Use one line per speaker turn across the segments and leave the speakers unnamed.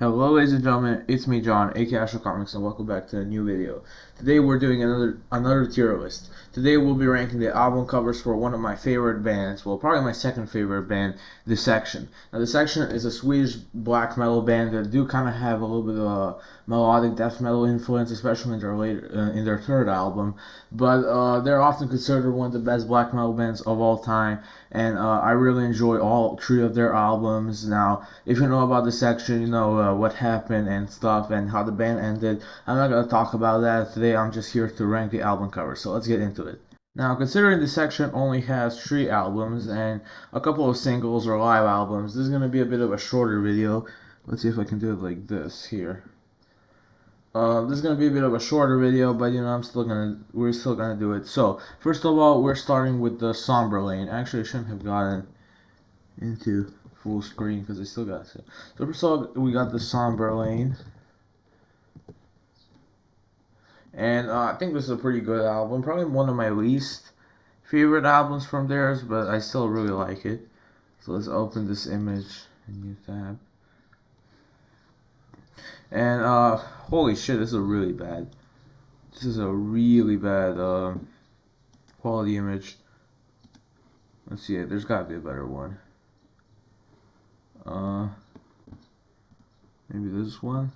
Hello ladies and gentlemen, it's me John, aka Astro Comics, and welcome back to a new video. Today we're doing another tier list. Today we'll be ranking the album covers for one of my favorite bands, well probably my second favorite band, Dissection. Now Dissection is a Swedish black metal band that do kind of have a little bit of a melodic death metal influence, especially in their third album. But they're often considered one of the best black metal bands of all time, and I really enjoy all three of their albums. Now, if you know about Dissection, you know what happened and stuff and how the band ended. I'm not gonna talk about that today. I'm just here to rank the album covers. So let's get into it. Now, considering Dissection only has 3 albums and a couple of singles or live albums, this is gonna be a bit of a shorter video. Let's see if I can do it like this here. This is gonna be a bit of a shorter video, but you know we're still gonna do it. So first of all, we're starting with the Somber Lane. Actually, I shouldn't have gotten into full screen because I still got it. So first of all, we got the Somber Lane, and I think this is a pretty good album. Probably one of my least favorite albums from theirs, but I still really like it. So let's open this image in new tab. And holy shit, this is a really bad. This is a really bad quality image. Let's see it. There's gotta be a better one. Maybe this one.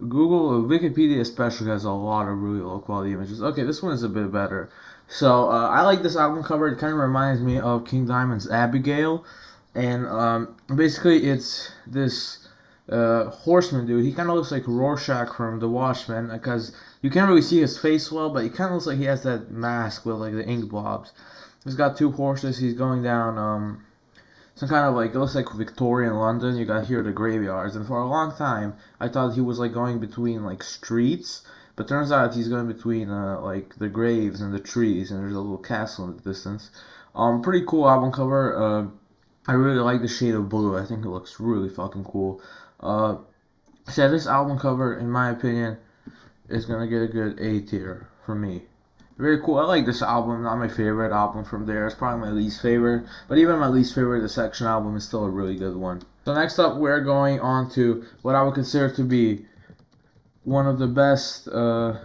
Google, Wikipedia especially has a lot of really low quality images. Okay, this one is a bit better. So I like this album cover. It kind of reminds me of King Diamond's Abigail, and basically it's this horseman dude. He kind of looks like Rorschach from The Watchmen because you can't really see his face well, but he kind of looks like he has that mask with like the ink blobs. He's got 2 horses. He's going down some kind of like, it looks like Victorian London. You got here the graveyards, and for a long time I thought he was like going between like streets, but turns out he's going between like the graves and the trees, and there's a little castle in the distance. Pretty cool album cover. I really like the shade of blue. I think it looks really fucking cool. So yeah, this album cover, in my opinion, is gonna get a good A tier for me. Very cool. I like this album. Not my favorite album from there. It's probably my least favorite. But even my least favorite, the Section album, is still a really good one. So next up, we're going on to what I would consider to be one of the best the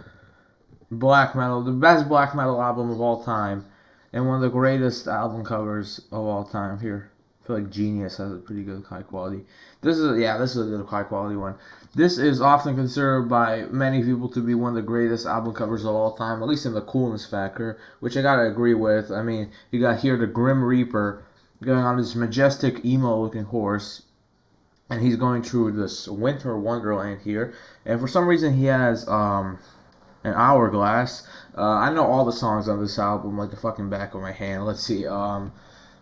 best black metal album of all time, and one of the greatest album covers of all time. Here, I feel like Genius has a pretty good high quality. This is a good high quality one. This is often considered by many people to be one of the greatest album covers of all time, at least in the coolness factor, which I gotta agree with. I mean, you got here the Grim Reaper going on this majestic emo-looking horse, and he's going through this winter wonderland here. And for some reason, he has an hourglass. I know all the songs on this album like the fucking back of my hand. Let's see.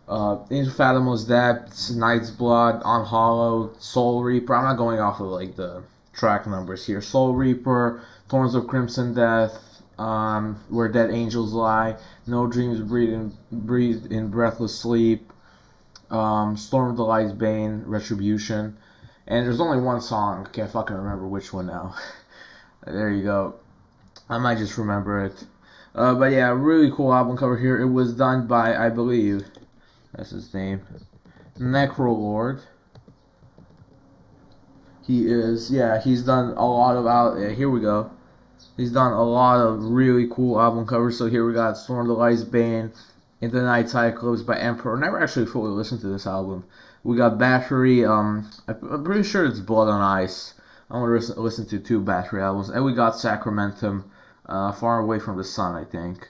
Into Fathomless Depths, Night's Blood, On Hollow, Soul Reaper. I'm not going off of like the track numbers here. Soul Reaper, Thorns of Crimson Death, Where Dead Angels Lie, No Dreams Breathe in Breathless Sleep, Storm of the Light's Bane, Retribution. And there's only one song. Can't fucking remember which one now. There you go. I might just remember it. But yeah, really cool album cover here. It was done by, I believe, that's his name, Necrolord. He's done a lot of here we go. He's done a lot of really cool album covers. So here we got Storm of the Light's Bane, In the Night Cyclops by Emperor. Never actually fully listened to this album. We got Battery. I'm pretty sure it's Blood on Ice. I want to listen to 2 Battery albums. And we got Sacramentum, Far Away from the Sun, I think.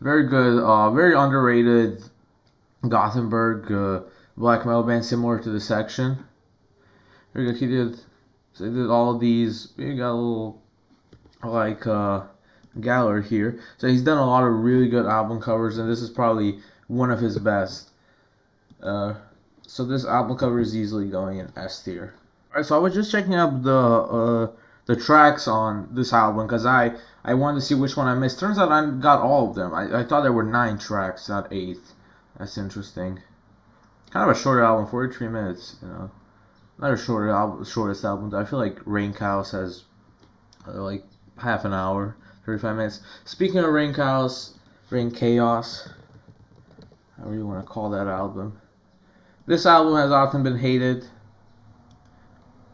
Very good, very underrated Gothenburg black metal band, similar to Dissection. Very good. He did all of these. We got a little like gallery here. So he's done a lot of really good album covers, and this is probably one of his best. So this album cover is easily going in S tier. Alright, so I was just checking up the tracks on this album because I wanted to see which one I missed. Turns out I got all of them. I thought there were 9 tracks, not 8. That's interesting. Kind of a shorter album, 43 minutes. You know, not a shortest album. I feel like Rain Chaos has like half an hour, 35 minutes. Speaking of Rain Chaos, however you want to call that album. This album has often been hated.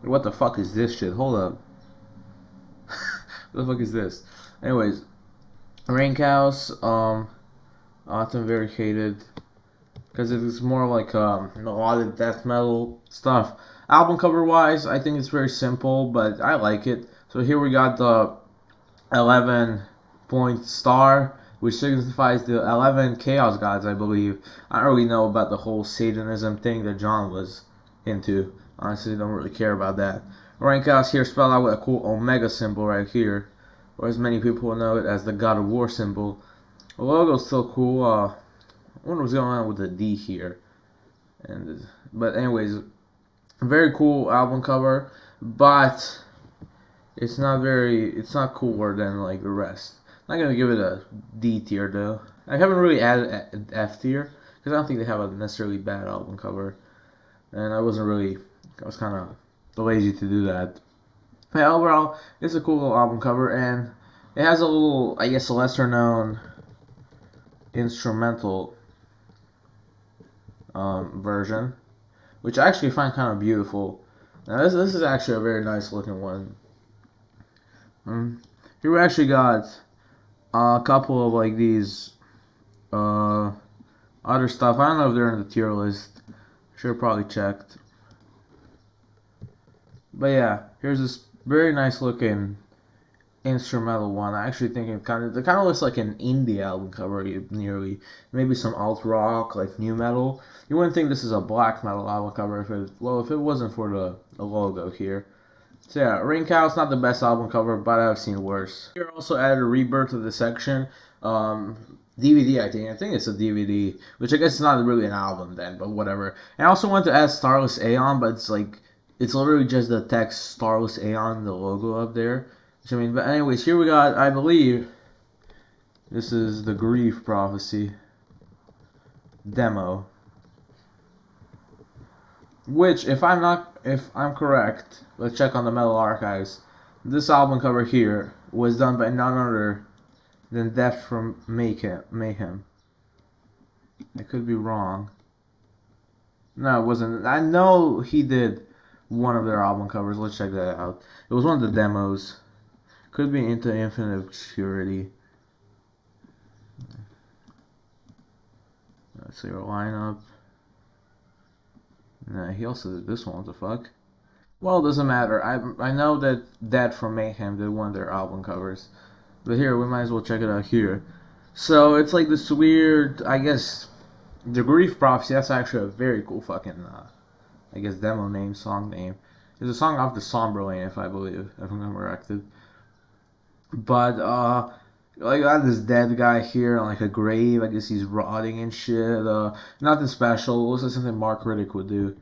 What the fuck is this shit? Hold up. What the fuck is this? Anyways, Rank House, often very hated because it's more like melodic death metal stuff. Album cover wise, I think it's very simple, but I like it. So here we got the 11-point star, which signifies the 11 Chaos Gods, I believe. I don't really know about the whole Satanism thing that John was into. Honestly, don't really care about that. Rank House here spelled out with a cool Omega symbol right here, or as many people know it as the God of War symbol. The logo's still cool. I wonder what's going on with the D here. But anyways, very cool album cover, but it's not cooler than like the rest. I'm not gonna give it a D tier though. I haven't really added an F tier because I don't think they have a necessarily bad album cover, and I was kind of lazy to do that. But overall, it's a cool little album cover, and it has a little, I guess, lesser known instrumental version, which I actually find kind of beautiful. Now this is actually a very nice looking one. Here we actually got a couple of like these other stuff. I don't know if they're in the tier list. Should have probably checked. But yeah, here's this very nice looking instrumental one. I actually think it kind of looks like an indie album cover nearly. Maybe some alt rock, like new metal. You wouldn't think this is a black metal album cover if it wasn't for the logo here. So yeah, Ring Cow's not the best album cover, but I've seen worse. Here also added a rebirth of Dissection. DVD, I think. I think it's a DVD, which I guess is not really an album then, but whatever. And I also wanted to add Starless Aeon, but it's literally just the text Starless Aeon, the logo up there. Which I mean, but anyways, here we got, I believe, this is the Grief Prophecy demo. Which, if I'm correct, let's check on the Metal Archives. This album cover here was done by none other than Death from Mayhem. I could be wrong. No, it wasn't. I know he did one of their album covers. Let's check that out. It was one of the demos. Could be Into Infinite Obscurity. Let's see our lineup. Nah, he also did this one. What the fuck? Well, it doesn't matter. I know that Dead from Mayhem did one of their album covers. But here, we might as well check it out here. So, it's like this weird, I guess, The Grief Prophecy. That's actually a very cool fucking, I guess, demo name, song name. It's a song off the Somber Lane, if I'm not corrected. But, like, I got this dead guy here on, like, a grave. I guess he's rotting and shit. Nothing special. It looks like something Mark Riddick would do.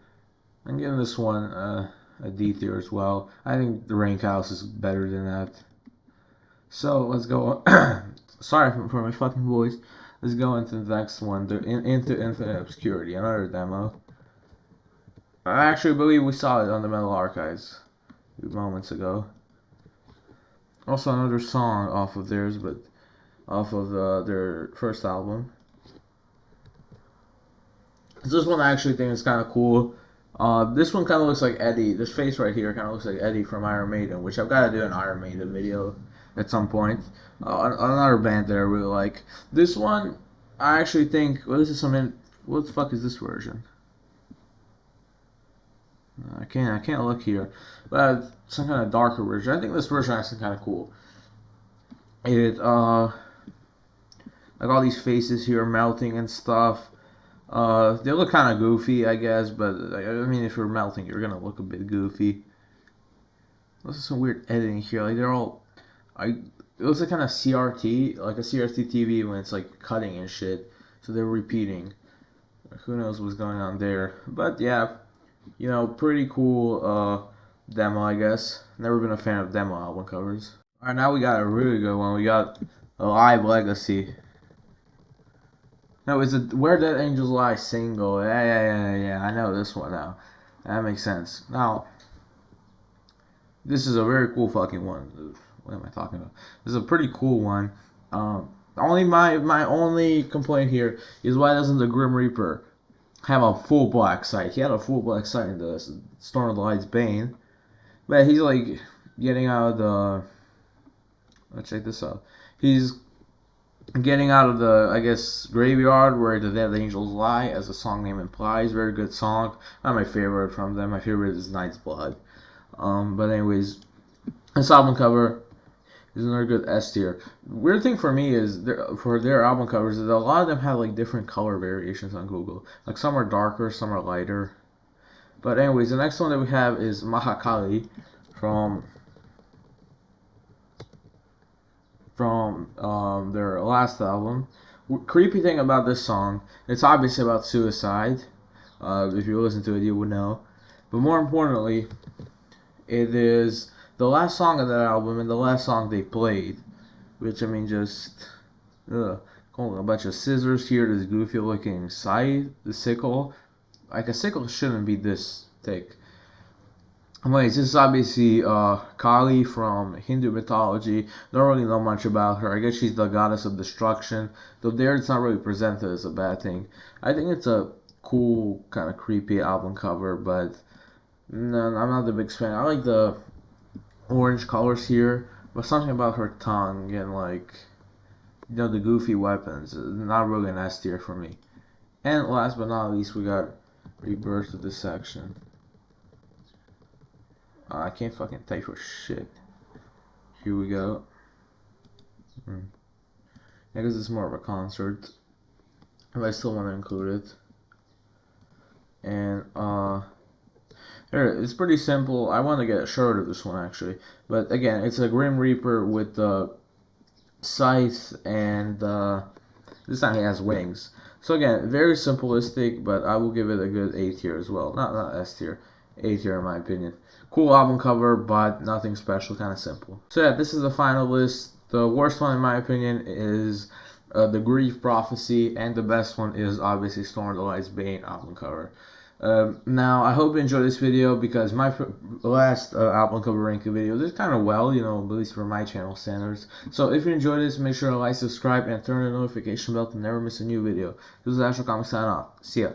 I'm giving this one a D tier as well. I think the Rank House is better than that. So let's go. Sorry for my fucking voice. Let's go into the next one. Into Infinite Obscurity, another demo. I actually believe we saw it on the Metal Archives a few moments ago. Also another song off of theirs, but off of their first album. This one I actually think is kind of cool. This one kind of looks like Eddie. This face right here kind of looks like Eddie from Iron Maiden, which I've got to do an Iron Maiden video at some point. Another band that I really like. This one, I actually think. Well, this is some. What the fuck is this version? I can't look here, but some kind of darker version. I think this version is actually kind of cool. It like all these faces here melting and stuff. They look kind of goofy, I guess, but I mean, if you're melting, you're gonna look a bit goofy. This is some weird editing here. Like they're all, it looks like kind of CRT, like a CRT TV when it's like cutting and shit. So they're repeating. Who knows what's going on there? But yeah, pretty cool demo, I guess. Never been a fan of demo album covers. All right, now we got a really good one. We got a Live Legacy. No, it's a Where Dead Angels Lie single. Yeah. I know this one now. That makes sense. Now, this is a very cool fucking one. What am I talking about? This is a pretty cool one. Only my only complaint here is why doesn't the Grim Reaper have a full black sight? He had a full black sight in the Storm of the Light's Bane. But he's like getting out of the. Let's check this out. He's getting out of the, I guess, graveyard where the dead angels lie, as the song name implies. Very good song. Not my favorite from them. My favorite is Night's Blood. But anyways, this album cover is another good S tier. Weird thing for me is for their album covers is that a lot of them have like different color variations on Google. Like some are darker, some are lighter. But anyways, the next one that we have is Mahakali from their last album. Creepy thing about this song, it's obviously about suicide. If you listen to it, you would know. But more importantly, it is the last song of that album and the last song they played. Which, I mean, just... Ugh. A bunch of scissors here, this goofy looking scythe, the sickle. Like, a sickle shouldn't be this thick. Anyways, this is obviously Kali from Hindu mythology. Don't really know much about her. I guess she's the goddess of destruction. Though there it's not really presented as a bad thing. I think it's a cool, kind of creepy album cover, but no, I'm not the biggest fan. I like the orange colors here, but something about her tongue and like, you know, the goofy weapons. Not really an S tier for me. And last but not least, we got Rebirth of Dissection. I can't fucking type for shit. Here we go. I guess it's more of a concert, but I still want to include it. And here, it's pretty simple. I want to get a shirt of this one actually, but again, it's a Grim Reaper with the scythe, and this time he has wings. So again, very simplistic, but I will give it a good A tier as well. Not S tier, A tier in my opinion. Cool album cover, but nothing special, kind of simple. So yeah, this is the final list. The worst one in my opinion is The Grief Prophecy, and the best one is obviously Storm the Light's Bane album cover. Now, I hope you enjoyed this video, because my last album cover ranking video did kind of well, you know, at least for my channel standards. So if you enjoyed this, make sure to like, subscribe, and turn the notification bell to never miss a new video. This is Astro Comics signing off. See ya.